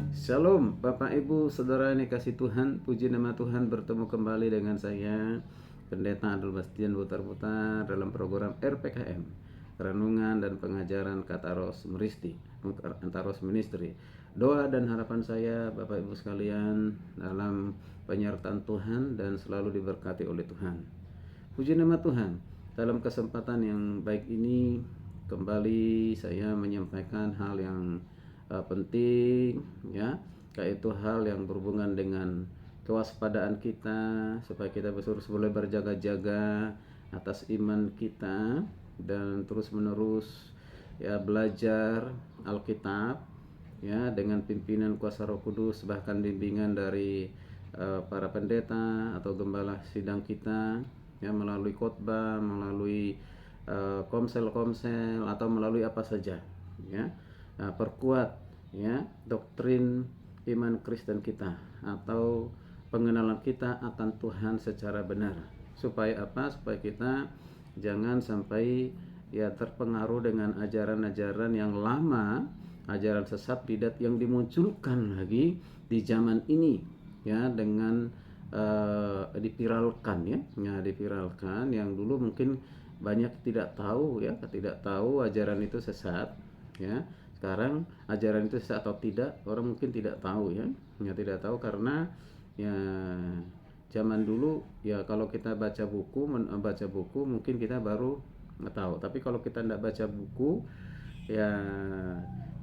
Shalom Bapak Ibu Saudara yang dikasih Tuhan, puji nama Tuhan, bertemu kembali dengan saya Pendeta Abdul Bastian putar-putar dalam program RPKM, Renungan dan Pengajaran Kataros Ministry. Doa dan harapan saya Bapak Ibu sekalian dalam penyertaan Tuhan dan selalu diberkati oleh Tuhan. Puji nama Tuhan. Dalam kesempatan yang baik ini kembali saya menyampaikan hal yang penting, ya, yaitu hal yang berhubungan dengan kewaspadaan kita, supaya kita terus boleh berjaga-jaga atas iman kita dan terus menerus ya belajar Alkitab, ya, dengan pimpinan kuasa Roh Kudus, bahkan bimbingan dari para pendeta atau gembala sidang kita, ya, melalui khotbah, melalui komsel-komsel atau melalui apa saja, ya. Perkuat ya doktrin iman Kristen kita atau pengenalan kita akan Tuhan secara benar, supaya apa? Supaya kita jangan sampai ya terpengaruh dengan ajaran-ajaran yang lama, ajaran sesat bidat yang dimunculkan lagi di zaman ini, ya, dengan dipiralkan, dipiralkan yang dulu mungkin banyak tidak tahu, ya, tidak tahu ajaran itu sesat, ya. Sekarang ajaran itu sesat atau tidak, orang mungkin tidak tahu, ya tidak tahu karena ya zaman dulu ya kalau kita baca buku mungkin kita baru tahu, tapi kalau kita tidak baca buku ya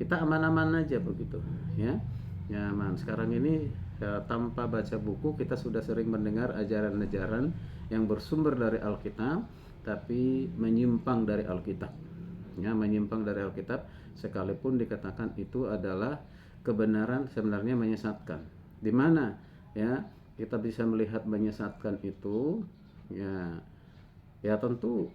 kita aman-aman aja begitu, ya aman. Sekarang ini ya, tanpa baca buku kita sudah sering mendengar ajaran-ajaran yang bersumber dari Alkitab tapi menyimpang dari Alkitab, ya, menyimpang dari Alkitab, sekalipun dikatakan itu adalah kebenaran, sebenarnya menyesatkan. Di mana ya kita bisa melihat menyesatkan itu, ya tentu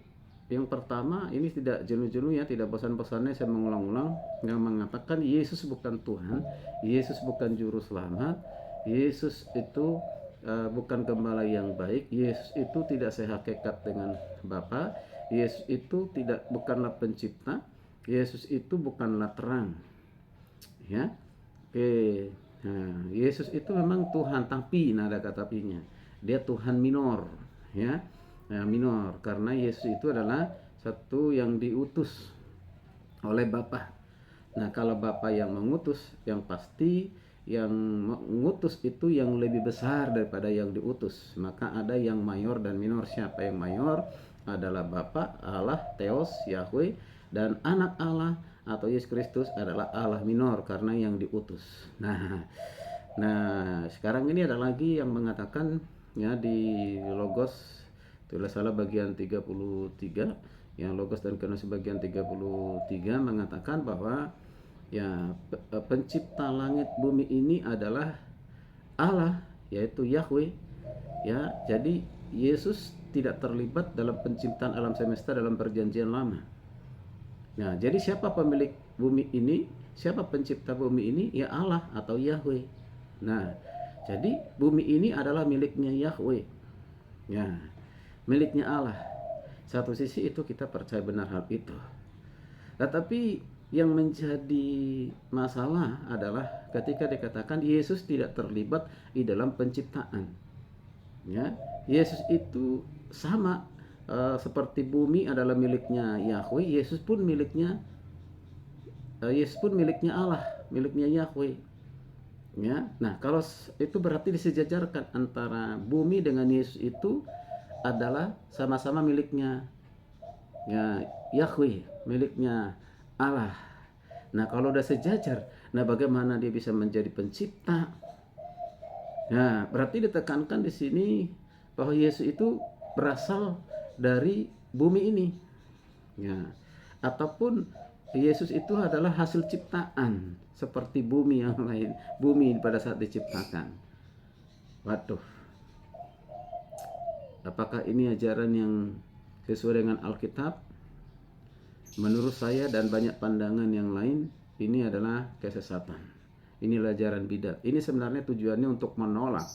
yang pertama, ini tidak jenuh-jenuh, ya, tidak bosan-bosannya saya mengulang-ulang yang mengatakan Yesus bukan Tuhan, Yesus bukan juru selamat, Yesus itu bukan gembala yang baik, Yesus itu tidak sehakikat dengan Bapa, Yesus itu bukanlah pencipta, Yesus itu bukanlah terang, ya. Oke. Nah, Yesus itu memang Tuhan, tapi ada kata tapinya. Dia Tuhan minor, ya. Nah, minor karena Yesus itu adalah satu yang diutus oleh Bapa. Nah, kalau Bapa yang mengutus, yang pasti yang mengutus itu yang lebih besar daripada yang diutus. Maka ada yang mayor dan minor. Siapa yang mayor? Adalah Bapa, Allah, Theos, Yahweh, dan anak Allah atau Yesus Kristus adalah Allah minor karena yang diutus. Nah, sekarang ini ada lagi yang mengatakan, ya, di Logos tulis salah bagian 33, yang Logos dan Kenosis bagian 33 mengatakan bahwa ya pencipta langit bumi ini adalah Allah, yaitu Yahweh, ya. Jadi Yesus tidak terlibat dalam penciptaan alam semesta dalam perjanjian lama. Nah, jadi siapa pemilik bumi ini? Siapa pencipta bumi ini? Ya Allah atau Yahweh. Nah, jadi bumi ini adalah miliknya Yahweh, ya, miliknya Allah. Satu sisi itu kita percaya benar hal itu. Tetapi yang menjadi masalah adalah ketika dikatakan Yesus tidak terlibat di dalam penciptaan, ya. Yesus itu sama seperti bumi adalah miliknya Yahweh, Yesus pun miliknya Allah, miliknya Yahweh, ya. Nah, kalau itu berarti disejajarkan antara bumi dengan Yesus itu adalah sama-sama miliknya, ya, Yahweh, miliknya Allah. Nah, kalau udah sejajar, nah bagaimana dia bisa menjadi pencipta? Nah, berarti ditekankan di sini bahwa Yesus itu berasal dari bumi ini, ya, ataupun Yesus itu adalah hasil ciptaan seperti bumi yang lain, bumi pada saat diciptakan. Waduh, apakah ini ajaran yang sesuai dengan Alkitab? Menurut saya dan banyak pandangan yang lain, ini adalah kesesatan. Inilah ajaran bidat. Ini sebenarnya tujuannya untuk menolak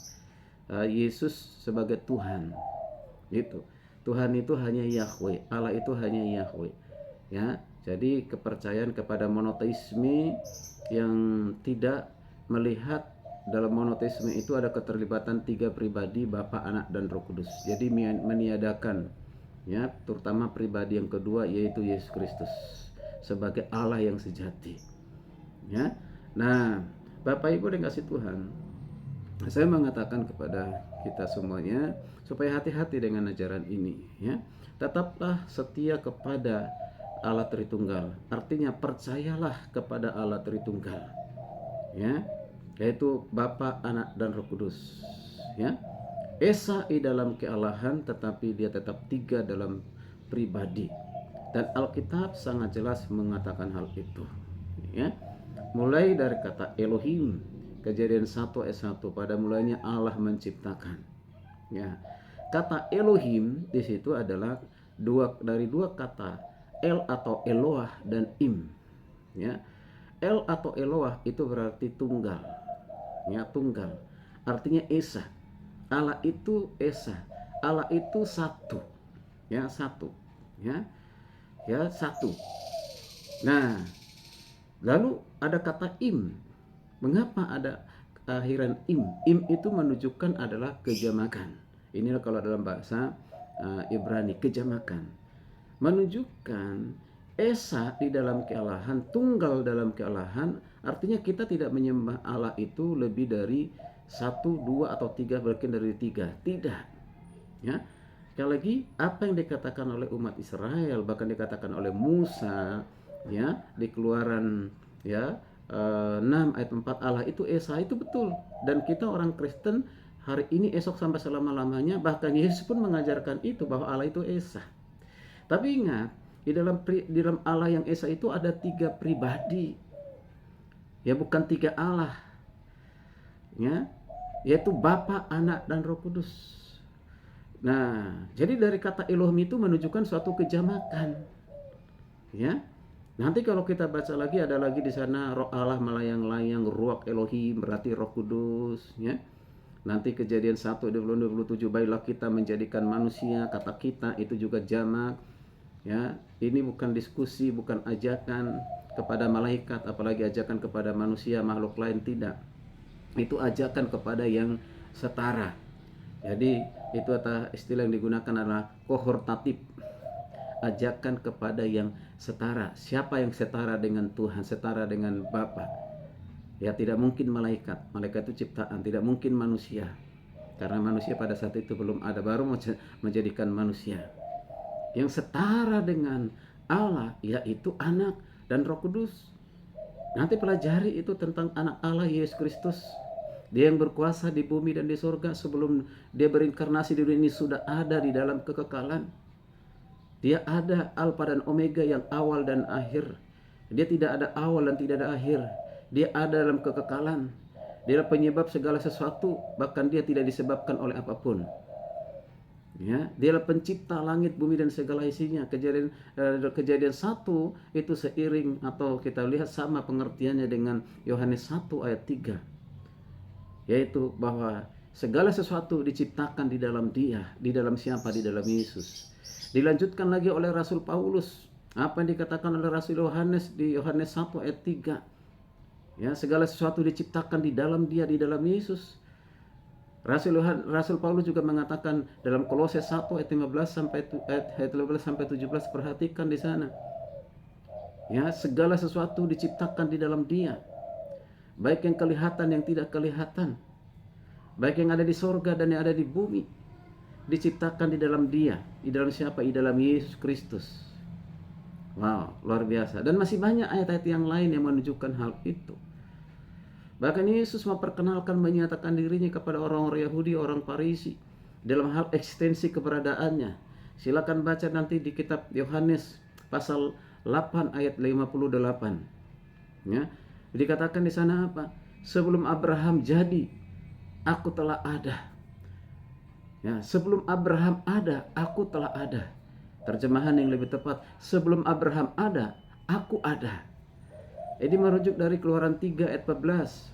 Yesus sebagai Tuhan. Gitu. Tuhan itu hanya Yahweh, Allah itu hanya Yahweh, ya. Jadi kepercayaan kepada monoteisme yang tidak melihat dalam monoteisme itu ada keterlibatan 3 pribadi, Bapa, Anak, dan Roh Kudus. Jadi meniadakan ya, terutama pribadi yang kedua yaitu Yesus Kristus sebagai Allah yang sejati. Ya. Nah, Bapak Ibu dan kasih Tuhan, saya mengatakan kepada kita semuanya supaya hati-hati dengan ajaran ini ya. Tetaplah setia kepada Allah Tritunggal. Artinya percayalah kepada Allah Tritunggal. Ya, yaitu Bapa, Anak, dan Roh Kudus. Ya. Esa di dalam kealahan tetapi dia tetap 3 dalam pribadi. Dan Alkitab sangat jelas mengatakan hal itu. Ya. Mulai dari kata Elohim, Kejadian 1 ayat 1, pada mulanya Allah menciptakan. Ya. Kata Elohim di situ adalah dari dua kata, El atau Eloah dan Im. Ya. El atau Eloah itu berarti tunggal. Ya, tunggal. Artinya esa. Allah itu esa. Allah itu satu. Ya, satu. Ya. Ya, satu. Nah, lalu ada kata im. Mengapa ada akhiran im? Im itu menunjukkan adalah kejamakan. Inilah kalau dalam bahasa Ibrani, kejamakan. Menunjukkan esa di dalam kealahan, tunggal dalam kealahan, artinya kita tidak menyembah Allah itu lebih dari 1, 2, atau 3, bahkan dari 3. Tidak. Ya. Sekali lagi, apa yang dikatakan oleh umat Israel, bahkan dikatakan oleh Musa, ya, di Keluaran ya 6 ayat 4, Allah itu esa, itu betul. Dan kita orang Kristen hari ini, esok, sampai selama-lamanya, bahkan Yesus pun mengajarkan itu, bahwa Allah itu esa. Tapi ingat, di dalam Allah yang esa itu ada 3 pribadi. Ya, bukan 3 Allah. Ya, yaitu Bapa, Anak, dan Roh Kudus. Nah, jadi dari kata Elohim itu menunjukkan suatu kejamakan. Ya. Nanti kalau kita baca lagi, ada lagi di sana Roh Allah melayang-layang, Ruach Elohim berarti Roh Kudus, ya. Nanti Kejadian 1:27, baiklah kita menjadikan manusia, kata kita itu juga jamak. Ya, ini bukan diskusi, bukan ajakan kepada malaikat, apalagi ajakan kepada manusia, makhluk lain, tidak. Itu ajakan kepada yang setara. Jadi itu istilah yang digunakan adalah kohortatif, ajakan kepada yang setara. Siapa yang setara dengan Tuhan, setara dengan Bapa? Ya, tidak mungkin malaikat. Malaikat itu ciptaan, tidak mungkin manusia. Karena manusia pada saat itu belum ada, baru menjadikan manusia. Yang setara dengan Allah yaitu Anak dan Roh Kudus. Nanti pelajari itu tentang Anak Allah, Yesus Kristus. Dia yang berkuasa di bumi dan di surga sebelum dia berinkarnasi di dunia ini sudah ada di dalam kekekalan. Dia ada Alfa dan Omega, yang awal dan akhir. Dia tidak ada awal dan tidak ada akhir. Dia ada dalam kekekalan. Dia adalah penyebab segala sesuatu, bahkan dia tidak disebabkan oleh apapun. Ya, dialah pencipta langit, bumi, dan segala isinya. Kejadian 1 itu seiring atau kita lihat sama pengertiannya dengan Yohanes 1 ayat 3. Yaitu bahwa segala sesuatu diciptakan di dalam Dia. Di dalam siapa? Di dalam Yesus. Dilanjutkan lagi oleh Rasul Paulus. Apa yang dikatakan oleh Rasul Yohanes di Yohanes 1 ayat 3. Ya, segala sesuatu diciptakan di dalam Dia, di dalam Yesus. Rasul Paulus juga mengatakan dalam Kolose 1 ayat 15 sampai 17, perhatikan di sana. Ya, segala sesuatu diciptakan di dalam Dia. Baik yang kelihatan, yang tidak kelihatan. Baik yang ada di sorga dan yang ada di bumi. Diciptakan di dalam Dia. Di dalam siapa? Di dalam Yesus Kristus. Wow, luar biasa. Dan masih banyak ayat-ayat yang lain yang menunjukkan hal itu. Bahkan Yesus memperkenalkan, menyatakan dirinya kepada orang-orang Yahudi, orang Farisi dalam hal eksistensi keberadaannya. Silakan baca nanti di kitab Yohanes pasal 8 ayat 58. Ya. Dikatakan di sana apa? Sebelum Abraham jadi, aku telah ada. Ya, sebelum Abraham ada, aku telah ada. Terjemahan yang lebih tepat, sebelum Abraham ada, aku ada. Ini merujuk dari Keluaran 3 ayat 14.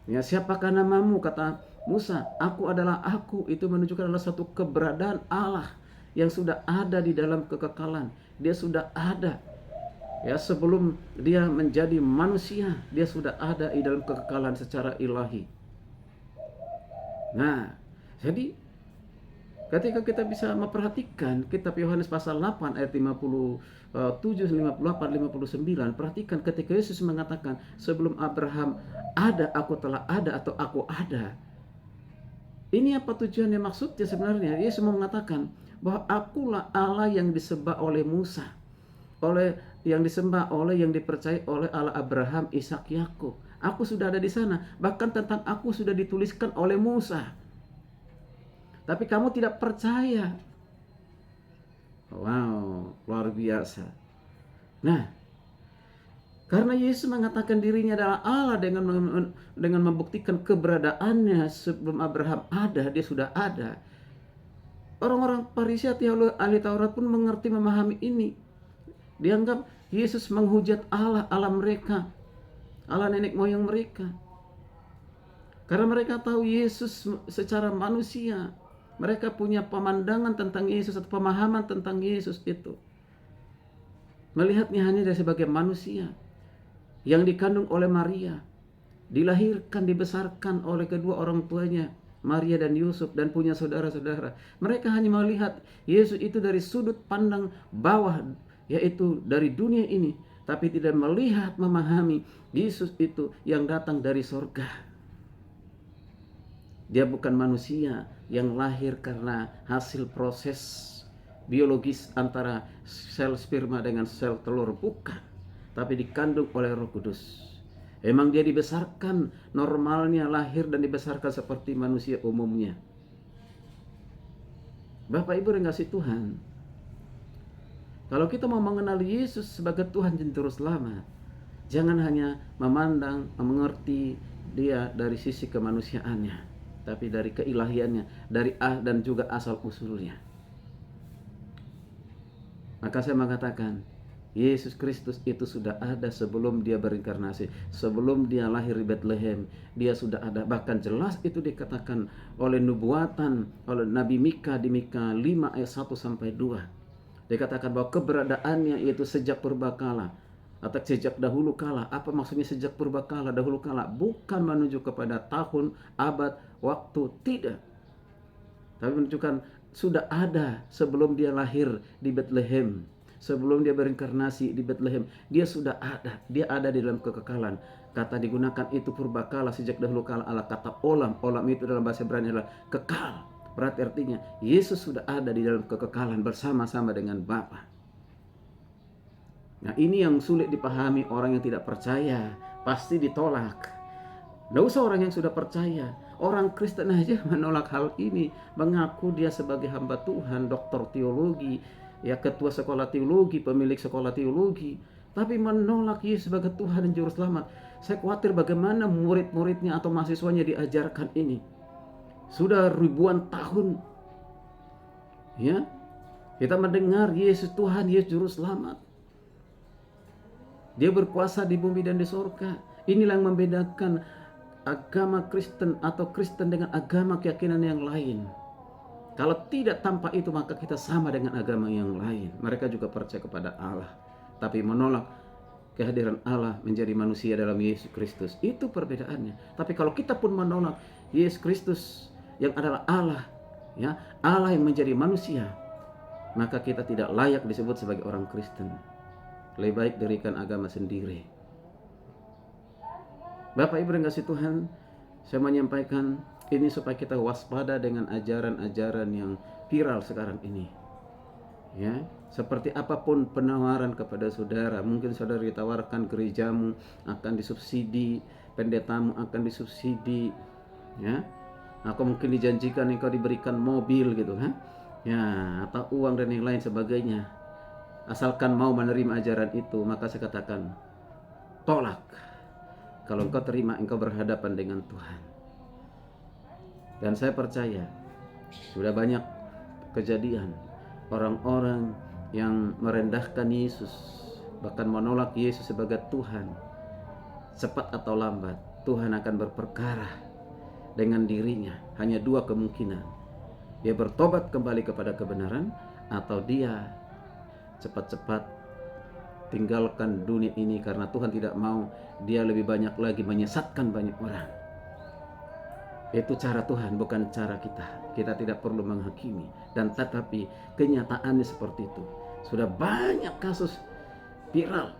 Ya, siapakah namamu? Kata Musa, aku adalah aku. Itu menunjukkan adalah satu keberadaan Allah yang sudah ada di dalam kekekalan. Dia sudah ada. Ya, sebelum dia menjadi manusia, dia sudah ada di dalam kekekalan secara ilahi. Nah, jadi ketika kita bisa memperhatikan kitab Yohanes pasal 8 ayat 57, 58, 59, perhatikan ketika Yesus mengatakan, sebelum Abraham ada, aku telah ada, atau aku ada. Ini apa tujuannya, maksudnya sebenarnya? Yesus mau mengatakan bahwa akulah Allah yang disembah oleh Musa, yang dipercaya oleh Allah Abraham, Ishak, Yakub. Aku sudah ada di sana. Bahkan tentang aku sudah dituliskan oleh Musa. Tapi kamu tidak percaya. Wow, luar biasa. Nah, karena Yesus mengatakan dirinya adalah Allah dengan membuktikan keberadaannya sebelum Abraham ada, dia sudah ada. Orang-orang Farisi atau ahli Taurat pun mengerti, memahami ini. Dianggap Yesus menghujat Allah mereka, Allah nenek moyang mereka. Karena mereka tahu Yesus secara manusia. Mereka punya pemandangan tentang Yesus atau pemahaman tentang Yesus itu. Melihatnya hanya dari sebagai manusia yang dikandung oleh Maria, dilahirkan, dibesarkan oleh kedua orang tuanya, Maria dan Yusuf, dan punya saudara-saudara. Mereka hanya melihat Yesus itu dari sudut pandang bawah, yaitu dari dunia ini, tapi tidak melihat, memahami Yesus itu yang datang dari sorga. Dia bukan manusia yang lahir karena hasil proses biologis antara sel sperma dengan sel telur, bukan, tapi dikandung oleh Roh Kudus. Emang dia dibesarkan normalnya, lahir dan dibesarkan seperti manusia umumnya. Bapak Ibu yang kasih Tuhan, kalau kita mau mengenal Yesus sebagai Tuhan dan Juru Selamat, jangan hanya memandang, mengerti dia dari sisi kemanusiaannya, tapi dari keilahiannya, dan juga asal usulnya. Maka saya mengatakan, Yesus Kristus itu sudah ada sebelum dia berinkarnasi, sebelum dia lahir di Bethlehem, dia sudah ada. Bahkan jelas itu dikatakan oleh nubuatan oleh Nabi Mika di Mika 5 ayat 1 sampai 2. Dikatakan bahwa keberadaannya yaitu sejak purbakala atau sejak dahulu kala. Apa maksudnya sejak purbakala, dahulu kala? Bukan menunjuk kepada tahun, abad, waktu, tidak. Tapi menunjukkan sudah ada sebelum dia lahir di Bethlehem. Sebelum dia berinkarnasi di Bethlehem, dia sudah ada. Dia ada di dalam kekekalan. Kata digunakan itu purbakala, sejak dahulu kala Allah. Kata olam, olam itu dalam bahasa Ibrani adalah kekal. Berarti artinya Yesus sudah ada di dalam kekekalan bersama-sama dengan Bapa. Nah, ini yang sulit dipahami orang yang tidak percaya, pasti ditolak. Tidak usah orang yang sudah percaya, orang Kristen aja menolak hal ini, mengaku dia sebagai hamba Tuhan, doktor teologi, ya ketua sekolah teologi, pemilik sekolah teologi, tapi menolak Yesus sebagai Tuhan dan Juru Selamat. Saya khawatir bagaimana murid-muridnya atau mahasiswanya diajarkan ini. Sudah ribuan tahun, ya, kita mendengar Yesus Tuhan, Yesus Juru Selamat. Dia berkuasa di bumi dan di sorga. Inilah yang membedakan agama Kristen atau Kristen dengan agama keyakinan yang lain. Kalau tidak tanpa itu, maka kita sama dengan agama yang lain. Mereka juga percaya kepada Allah, tapi menolak kehadiran Allah menjadi manusia dalam Yesus Kristus. Itu perbedaannya. Tapi kalau kita pun menolak Yesus Kristus yang adalah Allah, ya, Allah yang menjadi manusia, maka kita tidak layak disebut sebagai orang Kristen. Lebih baik dirikan agama sendiri. Bapak Ibu yang kasih Tuhan, saya menyampaikan ini supaya kita waspada dengan ajaran-ajaran yang viral sekarang ini. Ya, seperti apapun penawaran kepada saudara, mungkin saudara ditawarkan gerejamu akan disubsidi, pendetamu akan disubsidi, ya, atau mungkin dijanjikan engkau diberikan mobil gitu kan, ya, atau uang dan yang lain sebagainya. Asalkan mau menerima ajaran itu, maka saya katakan tolak. Kalau engkau terima, engkau berhadapan dengan Tuhan. Dan saya percaya sudah banyak kejadian orang-orang yang merendahkan Yesus, bahkan menolak Yesus sebagai Tuhan. Cepat atau lambat Tuhan akan berperkara dengan dirinya. Hanya dua kemungkinan: dia bertobat kembali kepada kebenaran, atau dia cepat-cepat tinggalkan dunia ini karena Tuhan tidak mau dia lebih banyak lagi menyesatkan banyak orang. Itu cara Tuhan, bukan cara kita. Kita tidak perlu menghakimi. Dan tetapi kenyataannya seperti itu. Sudah banyak kasus viral.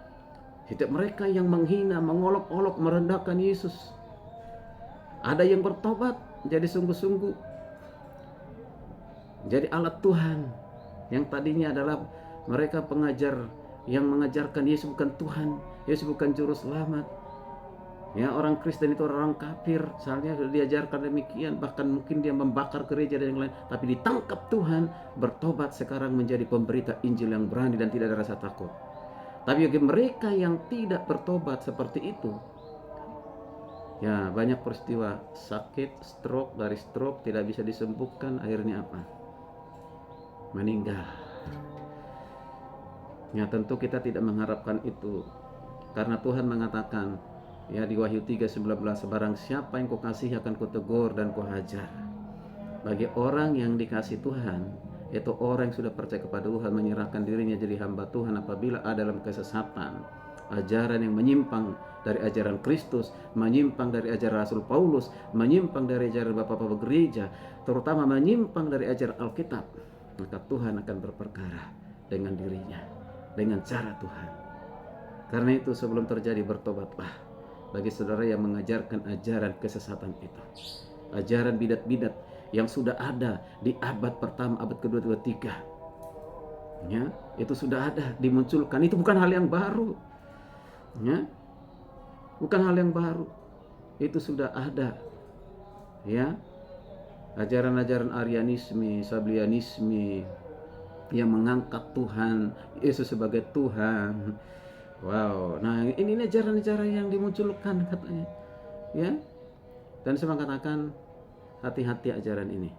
Setiap mereka yang menghina, mengolok-olok, merendahkan Yesus. Ada yang bertobat, jadi sungguh-sungguh jadi alat Tuhan. Yang tadinya adalah mereka pengajar yang mengajarkan Yesus bukan Tuhan, Yesus bukan juru selamat. Ya, orang Kristen itu orang kafir, soalnya sudah diajarkan demikian, bahkan mungkin dia membakar gereja dan yang lain, tapi ditangkap Tuhan, bertobat sekarang menjadi pemberita Injil yang berani dan tidak ada rasa takut. Tapi bagi mereka yang tidak bertobat seperti itu, ya banyak peristiwa sakit, stroke, dari stroke tidak bisa disembuhkan, akhirnya apa? Meninggal. Ya tentu kita tidak mengharapkan itu, karena Tuhan mengatakan ya di Wahyu 3:19, barang siapa yang kau kasihi akan kutegur dan kuhajar. Bagi orang yang dikasih Tuhan, yaitu orang yang sudah percaya kepada Tuhan, menyerahkan dirinya jadi hamba Tuhan, apabila ada dalam kesesatan, ajaran yang menyimpang dari ajaran Kristus, menyimpang dari ajaran Rasul Paulus, menyimpang dari ajaran bapak-bapak gereja, terutama menyimpang dari ajaran Alkitab, maka Tuhan akan berperkara dengan dirinya, dengan cara Tuhan. Karena itu sebelum terjadi bertobatlah bagi saudara yang mengajarkan ajaran kesesatan itu, ajaran bidat-bidat yang sudah ada di abad pertama, abad kedua, ketiga, ya itu sudah ada dimunculkan. Itu bukan hal yang baru, ya bukan hal yang baru, itu sudah ada, ya ajaran-ajaran Arianisme, Sabianisme yang mengangkat Tuhan Yesus sebagai Tuhan. Wow, nah ini ajaran-ajaran yang dimunculkan katanya, ya. Dan saya mengatakan hati-hati ajaran ini,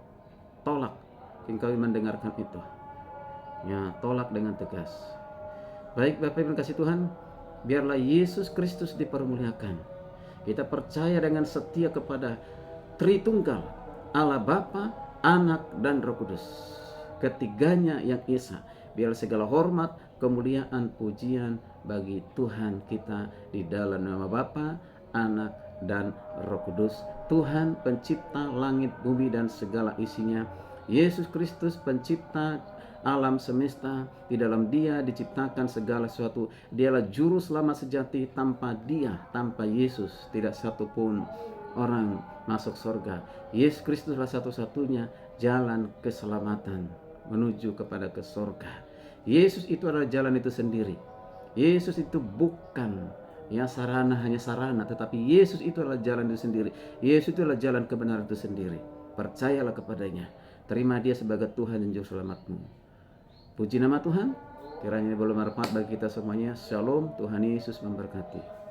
tolak. Jika kau mendengarkan itu, ya tolak dengan tegas. Baik Bapak Ibu kasih Tuhan, biarlah Yesus Kristus dipermuliakan. Kita percaya dengan setia kepada Tritunggal, Allah Bapa, Anak dan Roh Kudus, ketiganya yang esa. Biar segala hormat, kemuliaan, pujian bagi Tuhan kita di dalam nama Bapa, Anak dan Roh Kudus. Tuhan pencipta langit, bumi dan segala isinya. Yesus Kristus pencipta alam semesta, di dalam Dia diciptakan segala sesuatu. Dialah juru selamat sejati. Tanpa Dia, tanpa Yesus, tidak satupun orang masuk surga. Yesus Kristuslah satu-satunya jalan keselamatan menuju kepada ke surga. Yesus itu adalah jalan itu sendiri. Yesus itu bukan ya sarana, hanya sarana, tetapi Yesus itu adalah jalan itu sendiri. Yesus itu adalah jalan kebenaran itu sendiri. Percayalah kepadanya. Terima Dia sebagai Tuhan dan Juru Selamatmu. Puji nama Tuhan. Kiranya boleh bermanfaat bagi kita semuanya. Shalom. Tuhan Yesus memberkati.